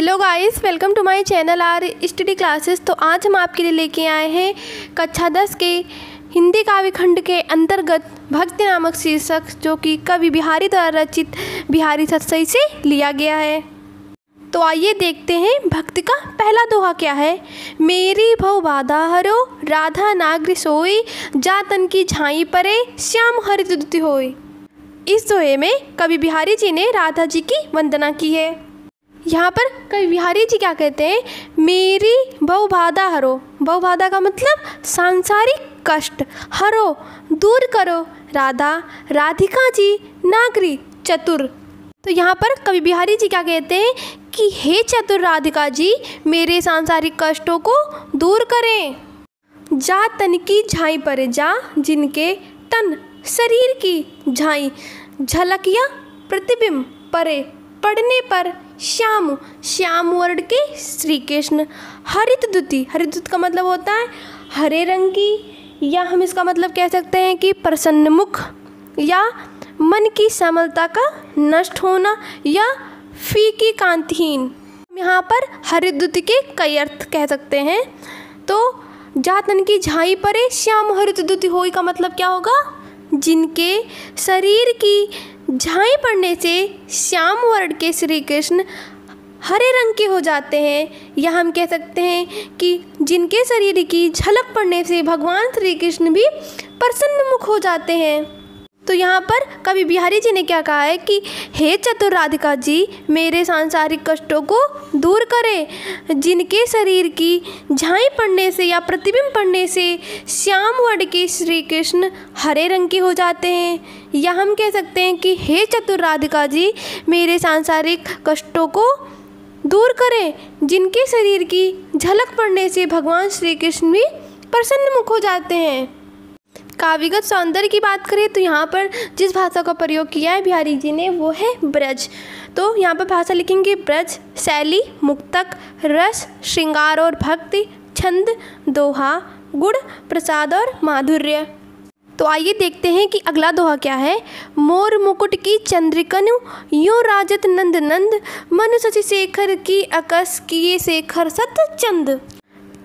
Hello guys, welcome to my channel R study classes. तो आज हम आपके लिए लेके आए हैं कक्षा 10 के हिंदी काव्य खंड के अंतर्गत भक्ति नामक शीर्षक, जो कि कवि बिहारी द्वारा रचित बिहारी सतसई से लिया गया है। तो आइए देखते हैं भक्ति का पहला दोहा क्या है। मेरी भव बाधा हरो, राधा नागरी सोई, जा तन की झाई परे, श्याम हरित दुति होई। इस दोहे में कवि बिहारी जी ने राधा जी की वंदना की है। यहाँ पर कवि बिहारी जी क्या कहते हैं, मेरी भव बाधा हरो। भव बाधा का मतलब सांसारिक कष्ट, हरो दूर करो, राधा राधिका जी, नागरी चतुर। तो यहाँ पर कवि बिहारी जी क्या कहते हैं कि हे चतुर राधिका जी, मेरे सांसारिक कष्टों को दूर करें। जा तन की झाई परे, जा जिनके तन शरीर की झाई, झलक या प्रतिबिंब, परे पढ़ने पर, श्याम श्याम वर्ण के श्री कृष्ण, हरित द्युति, हरित द्युति का मतलब होता है हरे रंग की, या हम इसका मतलब कह सकते हैं कि प्रसन्न मुख, या मन की समलता का नष्ट होना, या फीकी कांतिहीन। यहाँ पर हरित द्युति के कई अर्थ कह सकते हैं। तो जातन की झाई परे, श्याम हरित द्युति होई का मतलब क्या होगा, जिनके शरीर की झाई पड़ने से श्याम वर्ण के श्री कृष्ण हरे रंग के हो जाते हैं, या हम कह सकते हैं कि जिनके शरीर की झलक पड़ने से भगवान श्री कृष्ण भी प्रसन्न मुख हो जाते हैं। तो यहाँ पर कवि बिहारी जी ने क्या कहा है कि हे चतुर राधिका जी, मेरे सांसारिक कष्टों को दूर करें। जिनके शरीर की झाई पड़ने से या प्रतिबिंब पड़ने से श्याम वर्ण के श्री कृष्ण हरे रंग के हो जाते हैं, या हम कह सकते हैं कि हे चतुर राधिका जी, मेरे सांसारिक कष्टों को दूर करें। जिनके शरीर की झलक पड़ने से भगवान श्री कृष्ण भी प्रसन्न मुख हो जाते हैं। काव्यगत सौंदर्य की बात करें तो यहाँ पर जिस भाषा का प्रयोग किया है बिहारी जी ने वो है ब्रज। तो यहाँ पर भाषा लिखेंगे ब्रज, शैली, मुक्तक, रस, श्रृंगार और भक्ति, छंद, दोहा, गुण, प्रसाद और माधुर्य। तो आइए देखते हैं कि अगला दोहा क्या है। मोर मुकुट की चंद्रिकनु, यूं राजत नंद नंद, मनु शशि शेखर की अकस किए शेखर सत चंद।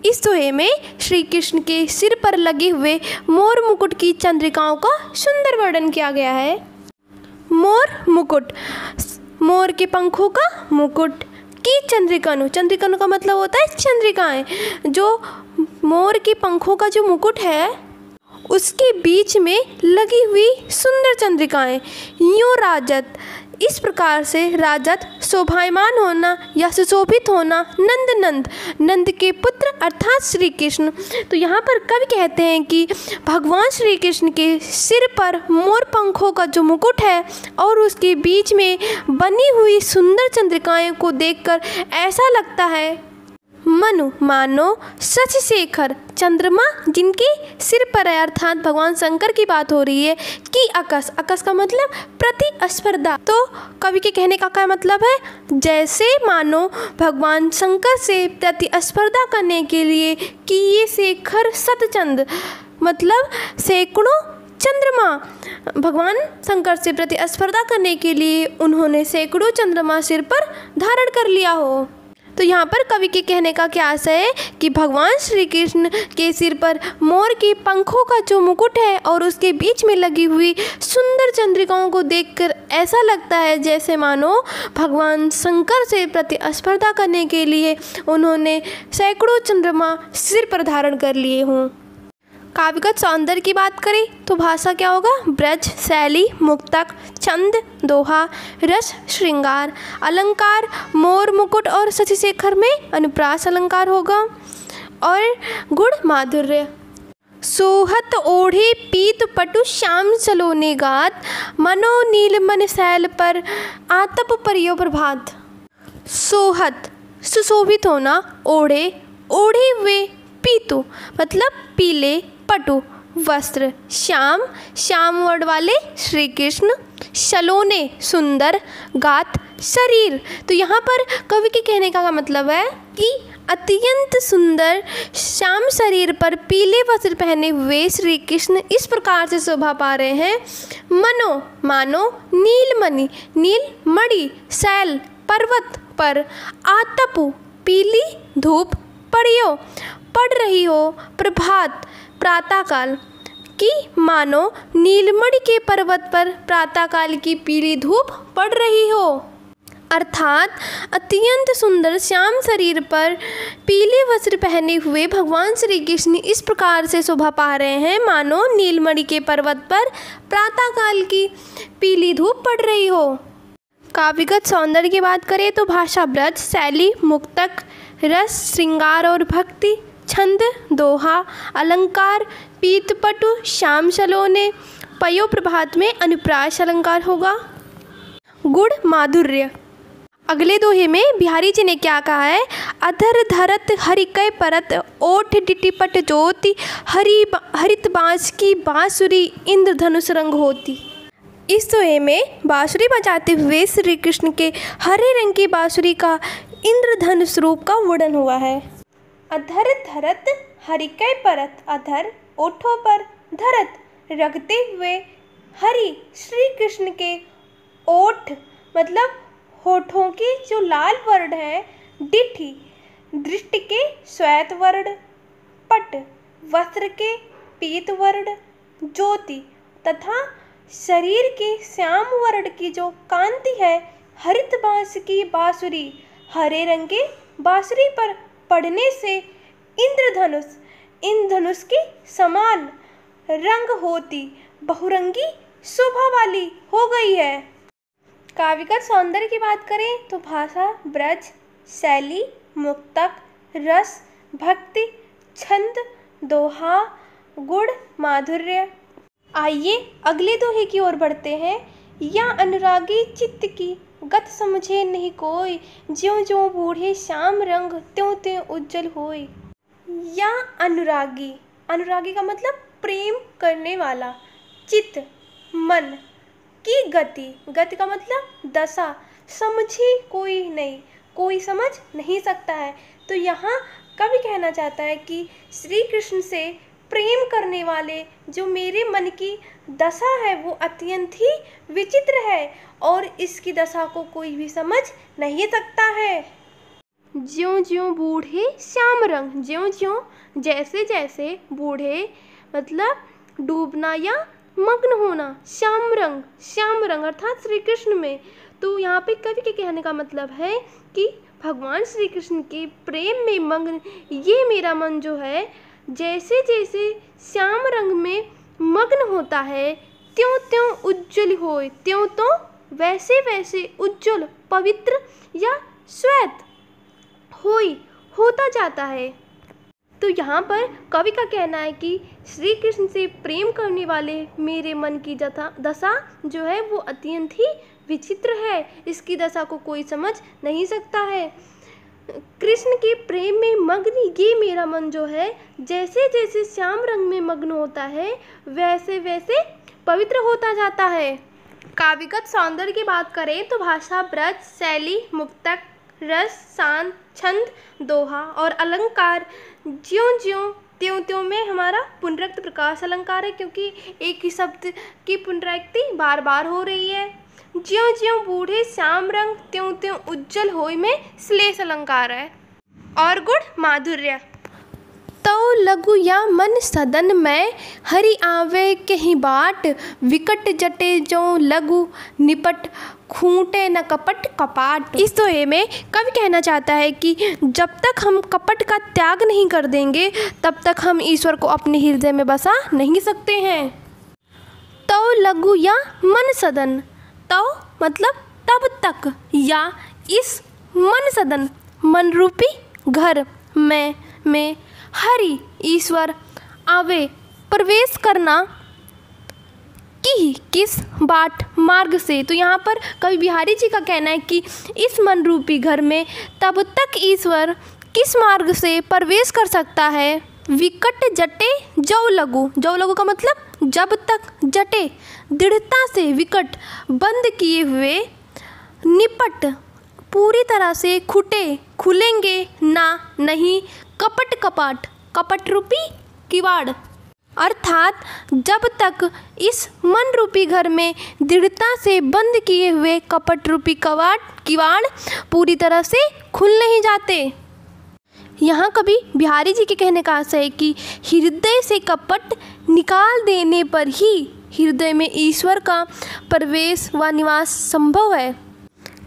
इस दोहे में श्री कृष्ण के सिर पर लगे हुए मोर मुकुट की चंद्रिकाओं का सुंदर वर्णन किया गया है। मोर मुकुट, मोर के पंखों का मुकुट, की चंद्रिकानु, चंद्रिकानु का मतलब होता है चंद्रिकाएं। जो मोर के पंखों का जो मुकुट है उसके बीच में लगी हुई सुंदर चंद्रिकाएं, यूं राजत, इस प्रकार से राजत शोभायमान होना या सुशोभित होना, नंद नंद, नंद के पुत्र अर्थात श्री कृष्ण। तो यहाँ पर कवि कहते हैं कि भगवान श्री कृष्ण के सिर पर मोर पंखों का जो मुकुट है और उसके बीच में बनी हुई सुंदर चंद्रिकाएं को देखकर ऐसा लगता है मनु मानो शशि शेखर, चंद्रमा जिनके सिर पर है अर्थात भगवान शंकर की बात हो रही है, कि अकस, अकस का मतलब प्रतिस्पर्धा। तो कवि के कहने का क्या मतलब है, जैसे मानो भगवान शंकर से प्रतिस्पर्धा करने के लिए किए शेखर सतचंद, मतलब सैकड़ों चंद्रमा, भगवान शंकर से प्रतिस्पर्धा करने के लिए उन्होंने सैकड़ों चंद्रमा सिर पर धारण कर लिया हो। तो यहाँ पर कवि के कहने का क्या आशय है कि भगवान श्री कृष्ण के सिर पर मोर के पंखों का जो मुकुट है और उसके बीच में लगी हुई सुंदर चंद्रिकाओं को देखकर ऐसा लगता है जैसे मानो भगवान शंकर से प्रतिस्पर्धा करने के लिए उन्होंने सैकड़ों चंद्रमा सिर पर धारण कर लिए हों। काव्यगत सौंदर्य की बात करें तो भाषा क्या होगा, ब्रज, शैली, मुक्तक, छंद, दोहा, रस, श्रृंगार, अलंकार, मोर मुकुट और शशि शेखर में अनुप्रास अलंकार होगा, और गुण, माधुर्य। सोहत ओढ़े पीत पटु श्याम सलोने गात, मनो नील मन शैल पर आतप परियो प्रभात। सोहत सुशोभित होना, ओढ़े ओढ़े हुए, पीतु मतलब पीले, पटु वस्त्र, श्याम श्याम वर्ण वाले श्री कृष्ण, सलोने सुंदर, गात शरीर। तो यहाँ पर कवि के कहने का मतलब है कि अत्यंत सुंदर श्याम शरीर पर पीले वस्त्र पहने हुए श्री कृष्ण इस प्रकार से शोभा पा रहे हैं। मनो मानो नीलमणि, नील मणि, शैल पर्वत, पर आतप पीली धूप पड़ रही हो प्रभात प्रातःकाल की, मानो नीलमणि के पर्वत पर प्रातःकाल की पीली धूप पड़ रही हो। अर्थात अत्यंत सुंदर श्याम शरीर पर पीले वस्त्र पहने हुए भगवान श्री कृष्ण इस प्रकार से शोभा पा रहे हैं मानो नीलमणि के पर्वत पर प्रातःकाल की पीली धूप पड़ रही हो। काव्यगत सौंदर्य की बात करें तो भाषा ब्रज, शैली, मुक्तक, रस, श्रृंगार और भक्ति, छंद, दोहा, अलंकार, पीतपटु, श्याम सलोने, पयो प्रभात में अनुप्रास अलंकार होगा। गुण माधुर्य। अगले दोहे में बिहारी जी ने क्या कहा है? अधर धरत हरिकय परत, ओठ डिटिपट ज्योति, हरित बांस की बांसुरी इंद्रधनुष रंग होती। इस दोहे में बांसुरी बजाते हुए श्री कृष्ण के हरे रंग की बांसुरी का इंद्रधनुष रूप का वर्णन हुआ है। अधर धरत हरिकय परत, अधर ओठों पर, धरत रखते हुए, हरि श्री कृष्ण के ओठ मतलब होठों के जो लाल वर्ण है, डिठी दृष्टि के श्वेत वर्ण, पट वस्त्र के पीत वर्ण, ज्योति तथा शरीर के श्याम वर्ण की जो कांति है, हरित बांस की बांसुरी हरे रंग के बांसुरी पर पड़ने से इंद्रधनुष के समान रंग होती बहुरंगी शोभा वाली हो गई है। काव्यगत सौंदर्य की बात करें तो भाषा ब्रज, शैली, मुक्तक, रस, भक्ति, छंद, दोहा, गुण माधुर्य। आइए अगले दोहे की ओर बढ़ते हैं। या अनुरागी चित्त की गत समझे नहीं कोई, ज्यों ज्यों बूढ़े श्याम रंग त्यों त्यों उज्जवल होय। या अनुरागी, अनुरागी का मतलब प्रेम करने वाला, चित्त मन की गति का मतलब दशा, समझे कोई नहीं, कोई समझ नहीं सकता है। तो यहाँ कवि कहना चाहता है कि श्री कृष्ण से प्रेम करने वाले जो मेरे मन की दशा है वो अत्यंत ही विचित्र है और इसकी दशा को कोई भी समझ नहीं सकता है। ज्यों ज्यों बूढ़े श्याम रंग, ज्यों ज्यों जैसे जैसे, बूढ़े मतलब डूबना या मग्न होना, श्याम रंग अर्थात श्री कृष्ण में। तो यहाँ पे कवि के कहने का मतलब है कि भगवान श्री कृष्ण के प्रेम में मग्न ये मेरा मन जो है, जैसे जैसे श्याम रंग में मग्न होता है, त्यों त्यों उज्ज्वल होय, त्यों तो वैसे वैसे उज्ज्वल, पवित्र या श्वेत होता जाता है। तो यहाँ पर कवि का कहना है कि श्री कृष्ण से प्रेम करने वाले मेरे मन की दशा जो है वो अत्यंत ही विचित्र है, इसकी दशा को कोई समझ नहीं सकता है। कृष्ण के प्रेम में मग्न ये मेरा मन जो है, जैसे जैसे श्याम रंग में मग्न होता है वैसे वैसे पवित्र होता जाता है। काव्यगत सौंदर्य की बात करें तो भाषा ब्रज, शैली, मुक्तक, रस, शांत, छंद, दोहा और अलंकार। ज्यों ज्यों त्यों त्यों में हमारा पुनरुक्त प्रकाश अलंकार है, क्योंकि एक ही शब्द की पुनरावृत्ति बार बार हो रही है। ज्यों ज्यों बूढ़े श्याम रंग त्यों त्यों उज्जवल होय में श्लेष अलंकार है। और गुण माधुर्य। तो लघु या मन सदन में, हरि आवे कहीं बाट, विकट जटे जो लघु निपट, खूंटे न कपट कपाट। इस दोहे में कवि कहना चाहता है कि जब तक हम कपट का त्याग नहीं कर देंगे तब तक हम ईश्वर को अपने हृदय में बसा नहीं सकते हैं। तो लघु या मन सदन, तो मतलब तब तक, या इस मन सदन मन रूपी घर में हरि ईश्वर आवे प्रवेश करना कि किस बाट मार्ग से। तो यहाँ पर कवि बिहारी जी का कहना है कि इस मन रूपी घर में तब तक ईश्वर किस मार्ग से प्रवेश कर सकता है। विकट जटे जौ लघु, जौ लघु का मतलब जब तक, जटे दृढ़ता से, विकट बंद किए हुए, निपट पूरी तरह से, खुटे खुलेंगे ना नहीं, कपट कपाट कपट रूपी किवाड़। अर्थात जब तक इस मन रूपी घर में दृढ़ता से बंद किए हुए कपट रूपी किवाड़ पूरी तरह से खुल नहीं जाते। यहाँ कवि बिहारी जी के कहने का आशय है कि हृदय से कपट निकाल देने पर ही हृदय में ईश्वर का प्रवेश व निवास संभव है।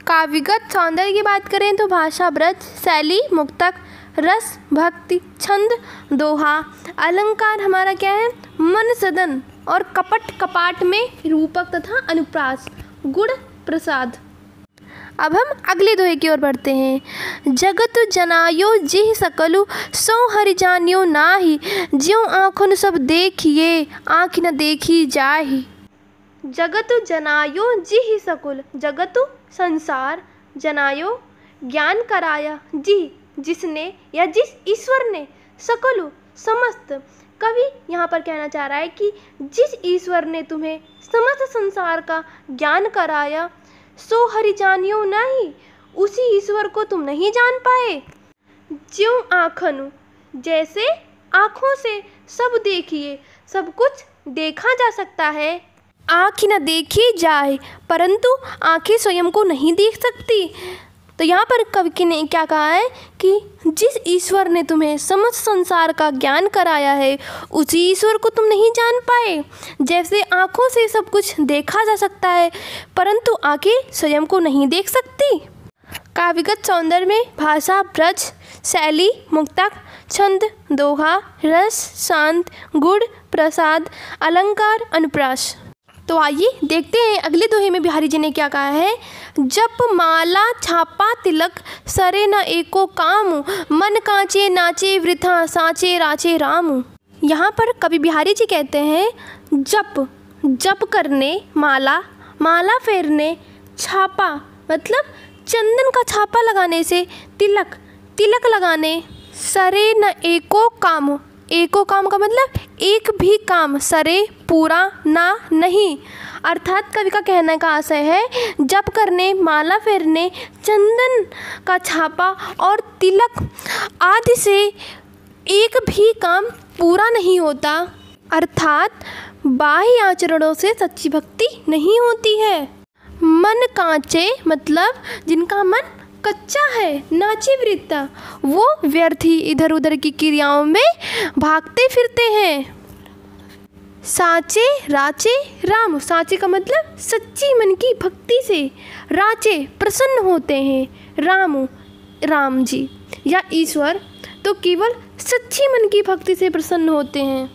काव्यगत सौंदर्य की बात करें तो भाषा, ब्रज, शैली, मुक्तक, रस, भक्ति, छंद, दोहा, अलंकार हमारा क्या है, मन सदन, और कपट कपाट में रूपक तथा अनुप्रास, गुण, प्रसाद। अब हम अगले दोहे की ओर बढ़ते हैं। जगत जनायो जिह सकलु सो हरि जानियो नाही, ज्यों आँखन सब देखिए आँख न देखी जाहि। जगत जनायो जिह सकुल, जगत संसार, जनायो ज्ञान कराया, जी जिसने या जिस ईश्वर ने, सकलु समस्त। कवि यहाँ पर कहना चाह रहा है कि जिस ईश्वर ने तुम्हें समस्त संसार का ज्ञान कराया, सो हरि जानियो नहीं, उसी ईश्वर को तुम नहीं जान पाए। ज्यों आँखन, जैसे आँखों से सब देखिए, सब कुछ देखा जा सकता है, आँख न देखी जाए, परंतु आँखें स्वयं को नहीं देख सकती। तो यहाँ पर कवि ने क्या कहा है कि जिस ईश्वर ने तुम्हें समस्त संसार का ज्ञान कराया है, उसी ईश्वर को तुम नहीं जान पाए। जैसे आँखों से सब कुछ देखा जा सकता है, परंतु आँखें स्वयं को नहीं देख सकती। काव्यगत सौंदर्य में भाषा, ब्रज, शैली, मुक्तक, छंद, दोहा, रस, शांत, गुण, प्रसाद, अलंकार, अनुप्रास। तो आइए देखते हैं अगले दोहे में बिहारी जी ने क्या कहा है। जप माला छापा तिलक सरे न एको काम, मन कांचे नाचे वृथा साँचे राचे राम। यहाँ पर कवि बिहारी जी कहते हैं जप करने, माला फेरने, छापा मतलब चंदन का छापा लगाने से, तिलक लगाने, सरे न एको काम का मतलब एक भी काम, सरे पूरा, ना नहीं। अर्थात कवि का कहने का आशय है जप करने, माला फेरने, चंदन का छापा और तिलक आदि से एक भी काम पूरा नहीं होता। अर्थात बाह्य आचरणों से सच्ची भक्ति नहीं होती है। मन कांचे मतलब जिनका मन कच्चा है, नाचे वृत्ता वो व्यर्थ ही इधर उधर की क्रियाओं में भागते फिरते हैं। साचे राचे राम, साचे का मतलब सच्ची मन की भक्ति से, राचे प्रसन्न होते हैं, राम जी या ईश्वर तो केवल सच्ची मन की भक्ति से प्रसन्न होते हैं।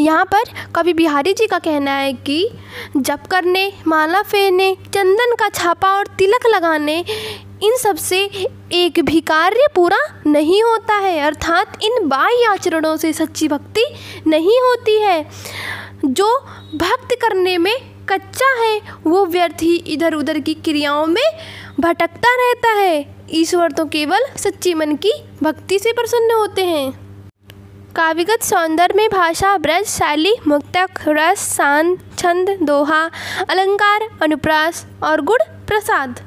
यहाँ पर कवि बिहारी जी का कहना है कि जप करने, माला फेरने, चंदन का छापा और तिलक लगाने, इन सब से एक भी कार्य पूरा नहीं होता है। अर्थात इन बाह्य आचरणों से सच्ची भक्ति नहीं होती है। जो भक्त करने में कच्चा है वो व्यर्थ ही इधर उधर की क्रियाओं में भटकता रहता है। ईश्वर तो केवल सच्ची मन की भक्ति से प्रसन्न होते हैं। काव्यगत सौंदर्य में भाषा, ब्रज, शैली, मुक्तक, रस, शांत, छंद, दोहा, अलंकार, अनुप्रास और गुण, प्रसाद।